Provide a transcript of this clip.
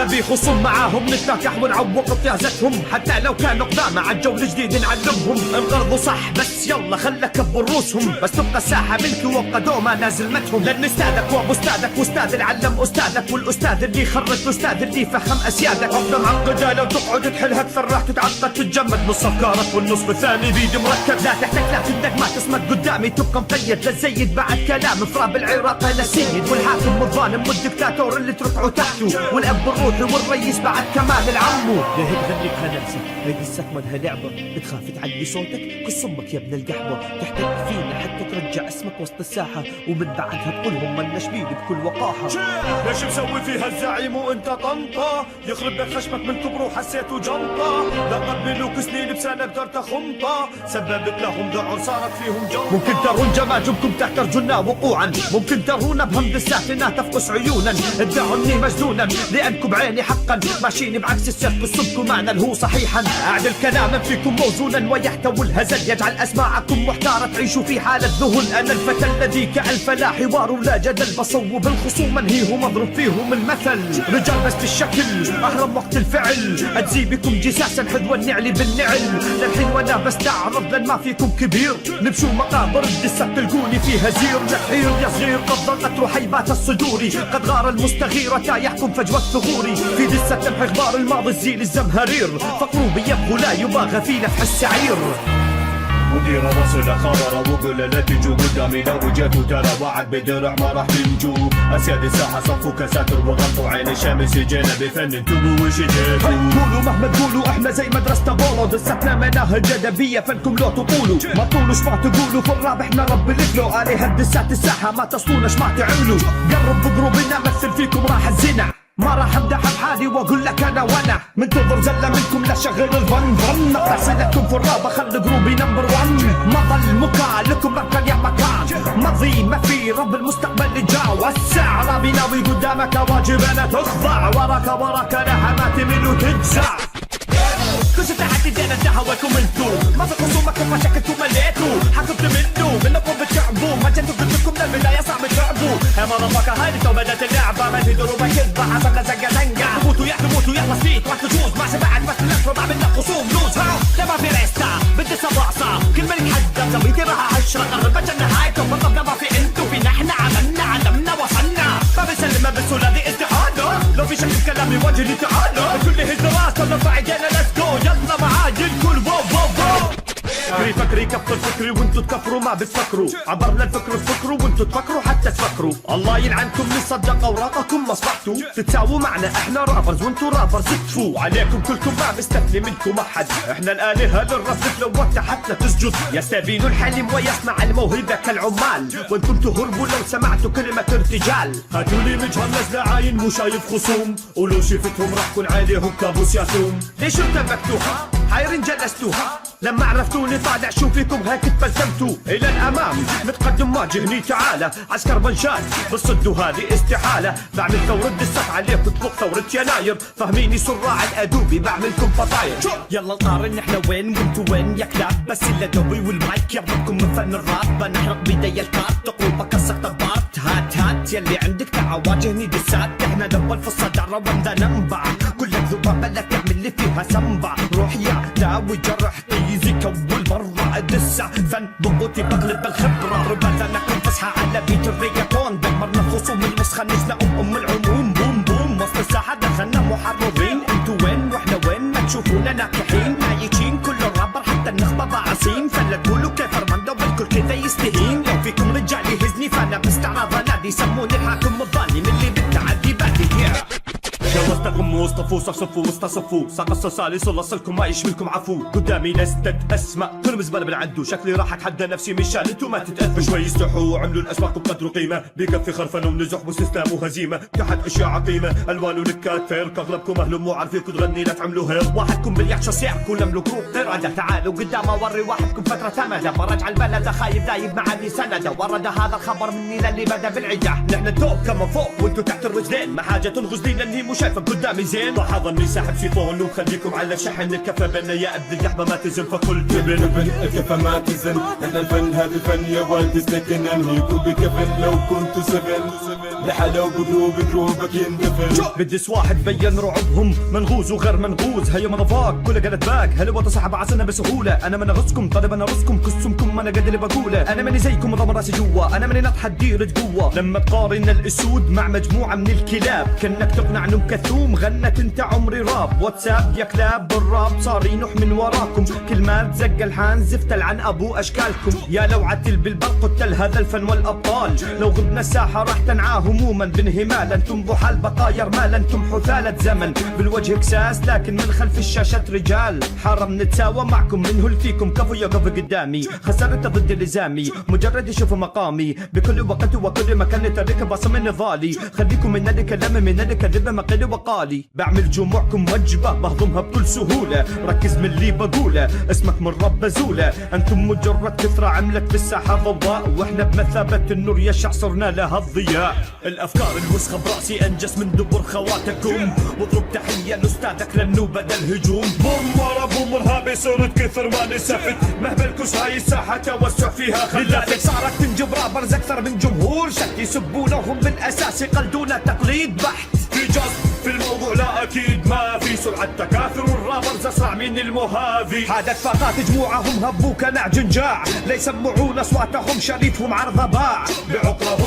نبي خصوم معاهم نتناكح ونعوق طيازتهم، حتى لو كانوا قدامى عالجو الجديد نعلمهم. انقرضوا صح بس يلا خلك كبر روسهم، بس تبقى الساحة ملكي وابقى دوما نازل متهم. لان استاذك وابو استاذك واستاذ العلم استاذك، والاستاذ اللي خرج الاستاذ اللي فهم اسيادك. عقدة معقدة لو تقعد تحلها اكثر راح تتعقد تتجمد نص افكارك والنصف الثاني بيد مركب. لا تحتاج لا تدق ما تصمد قدامي تبقى مقيد، لا تزيد بعد كلام فراب العراق انا سيد، والحاكم والظالم والدكتاتور اللي ترفعوا تحته، والاب الروحي والرئيس بعد كمان العمو. لهيك خليك خناسة هيدي السكمة لعبة، بتخاف تعلي صوتك قص امك يا ابن القحوة. تحتاج فينا حتى ترجع اسمك وسط الساحة، ومن بعدها تقولهم من نشبيل بكل وقاحة. ليش مسوي فيها الزعيم وانت طنطا؟ يخرب بيت خشمك من كبره وحسيته جنطة. لا قبلوك سنين بسنة قدرت خنطة، سببت لهم ذعر صارت فيهم جنطة. ممكن ترون جماجمكم تحت رجلنا وقوعا، ممكن ترونا بهمد الساكنة تفقس عيونا. ادعوني مجنونا لانكم بعيني حقا ماشيين بعكس السيف قصدكم معنى اللي هو صحيحا. اعدل كلام فيكم موزونا ويحتوي الهزل، يجعل اسماعكم محتارة تعيشوا في حالة ذهل. انا الفتى الذي كألف لا حوار ولا جدل، بصوب الخصوم منهيهم اضرب فيهم المثل. رجال بس في الشكل اهرم وقت الفعل، اجزي بكم جساسا حذو النعل بالنعل. للحين وانا بستعرض لان ما فيكم كبير، نبشوا مقابر الدسة تلقوني فيها زير. نحير يا صغير قد ضلت رحيبات الصدور، قد غار المستغير تا يحكم فجوة ثغوري. في دسة تمحي اخبار الماضي الزيل الزمهرير، فقروا بيبغوا لا يباغى في نفح السعير. مدير راسل قرر وقل لا تجوا قدامي، لو جيتوا ترى وعد بدرع ما راح تنجوا. اسياد الساحه صفوا كساتر وغطوا عين الشمس جينا بفن انتبهوا وش جيتوا. قولوا مهما تقولوا احنا زي مدرسة بولو، دستنا مناهج ادبيه فنكم لو تطولوا. ما تطولوش ما تقولوا في الراب احنا رب الفلو، عليها دسات الساحه ما تصلوناش ما تعولوا. قرب بقروبنا مثل فيكم راح الزنا، ما راح امدح بحالي واقول لك انا وانا. منتظر زله منكم لا شغل الفن فن، نقطع صلتكم في الراب اخلي جروبي نمبر 1. ما ظل مكان لكم مكان يا مكان، ماضي ما في رب المستقبل اللي جا. وسع رابي ناوي قدامك واجب انا تخضع، وراك انا ما تمل وتجزع. كنت تحت ايدينا دهوكم انتو، ما في خصومكم مشاكلكم مليتوا. حكمت منكم بتعبوا، ما جيتوا قلت لكم من البدايه صعب تعبوا. يا مرماك هاي تو بدات اللعبه، ما تدروا بكذبه حسبنا زنقه زنقه. تموتوا يلا سفيت راح تجوز، ما شبعت بس النصر عملنا خصوم لوز. لا ما في ريستا بدي صباصه، كل من يتحدى زويتي راح 10 قربت نهايتكم. بالضبط ما في انتو في نحن عملنا علمنا وصلنا، ما بنسلم ما بسهوله دي استحاله. لو في شكل كلامي واجهني تعالى، كل هز راسه نرفع ايدينا ليتس جو. يلا معاي الكل واو واو واو. فكري يكفر فكري وانتو تكفروا ما بتفكروا، عبرنا الفكر تفكروا وانتو تفكروا حتى تفكروا. الله يلعنكم اللي صدق اوراقكم مصلحتوا، تتساووا معنا احنا رابرز وانتو رابرز تكفوا. عليكم كلكم ما مستثني منكم احد، احنا الالهه للرصد لو وقتها تسجد. يستبين الحلم ويصنع الموهبه كالعمال، وانتم تهربوا لو سمعتوا كلمه ارتجال. هاتولي مجهر نزل عاين مو شايف خصوم، ولو شفتهم راح كون عليهم كابوس ياسوم. ليش ارتبكتوها حيرين جلستوها، لما عرفتوني طالع شو فيكم هيك تبسمتوا. الى الامام متقدم واجهني تعالى، عسكر بنشات بالصد هذه استحاله. بعمل ثورة دست عليكم تطلق ثورة يناير، فهميني صراع الادوبي بعملكم فطاير. يلا نقارن احنا وين وانتو وين يا كلاب، بس الا دوبي والمايك يربطكم من فن الراب. بنحرق بيدي الكارت تقول بكسر طبارت. هات يلي عندك تعا واجهني دسات، احنا الاول في الصدارة وانذا ننبع. كلك ذبابة لا تعمل لي فيها سنبع. روح يا داوي جرح ايزي كول برا دسة فن ضغوطي بغلب بالخبرة. ربما كنت فسحة على بيت الرياكون، دمرنا خصوم النسخة نزلة العموم. بوم بوم وسط الساحة دخلنا محررين. انتو وين واحنا وين ما تشوفونا ناكحين، نايشين كل الرابر حتى النخبة ضاعصين. فلا تقولوا كيف رمضان بالكل كذا يستهين. لو فيكم رجال يهزني فانا باستعراض انادي، سموني الحاكم الظالم اللي بالتعدي بادي. يلا استغموا واصطفوا صفصفوا واستصفوا، ساق الصلصالي صلصلكم ما يشملكم عفو. قدامي نستة اسماء كل مزبله بالعدو، شكلي راح اتحدى نفسي مشان انتو ما تتأذوا. شوي يستحوا وعملوا الاسواق بقدر قيمه، بكفي خرفن ونزح واستسلام وهزيمه. كحد اشياء عقيمه الوان ونكات فير، اغلبكم اهل مو عارفينكم تغني لا تعملوا هير. واحدكم باليحشى سيعكم نملك روح قرده، تعالوا قدام اوري واحدكم فتره ثمده. برجع البلد خايب دايب معاني سنده، ورد هذا الخبر مني للي بدا بالعده. نحن التوب كما فوق وانتو تحت الرجلين، ما حاجه تنغزني لاني مو شايفك قدامي زين. لاحظ اني ساحب سيفون ومخليكم على شحن الكفه بنا يا ابن اللحمه ما تزن فكل تبن. الكفه ما تزن، احنا الفن هذا الفن يا والد سكن، انهيكم بكفن لو كنتوا 7. لحلو بقلوبك يندفن. بدي واحد بين رعبهم منغوز وغير منغوز. هيا مضافاك كلها قالت باك هلو تصاحب عسنا بسهولة. انا من اغصكم طالب انا رزكم كسمكم انا قد اللي بقوله. انا ماني زيكم ضم راسي جوا انا ماني نطحة ديرة قوة. لما تقارن الاسود مع مجموعة من الكلاب كأنك تقنع نم كثوم غنت انت عمري راب. واتساب يا كلاب بالراب صار ينح من وراكم. كلمات زق الحان زفتل عن ابو اشكالكم. يا لو عتل بالبرق قتل هذا الفن والابطال. لو غبنا الساحة راح تنعى هموما بانهمال. انتم ضحى البقايا رمال انتم حثالة زمن. بالوجه كساس لكن من خلف الشاشة رجال. حرم نتساوى معكم من هل فيكم كفو يقف قدامي. خسرت ضد لزامي مجرد يشوفوا مقامي. بكل وقت وكل مكان ترك بصم نضالي. خليكم من الكلام من الكذب ما قيل وقالي. بعمل جموعكم وجبة بهضمها بكل سهولة. ركز من اللي بقوله اسمك من رب زولة. انتم مجرد كثرة عملت في الساحة ضوضاء. واحنا بمثابة النور يشع صرنا لها الضياء. الافكار الوسخة براسي انجس من دبر خواتكم. واضرب تحية لاستاذك لانه بدا الهجوم. بوم ورا بوم ارهابي صرت كثر ما نسفت. مهبلكوش هاي الساحة توسع فيها خلاتك. صارت تنجب رابرز اكثر من جمهور شك. يسبونهم بالاساس يقلدون تقليد بحت. في جصد في الموضوع لا اكيد ما في سرعة تكاثر. والرابرز اسرع من المهاذي. حادث فقط جموعهم هبوك نعج جنجاع. لا يسمعون اصواتهم شريفهم عرض باع. بعقرهم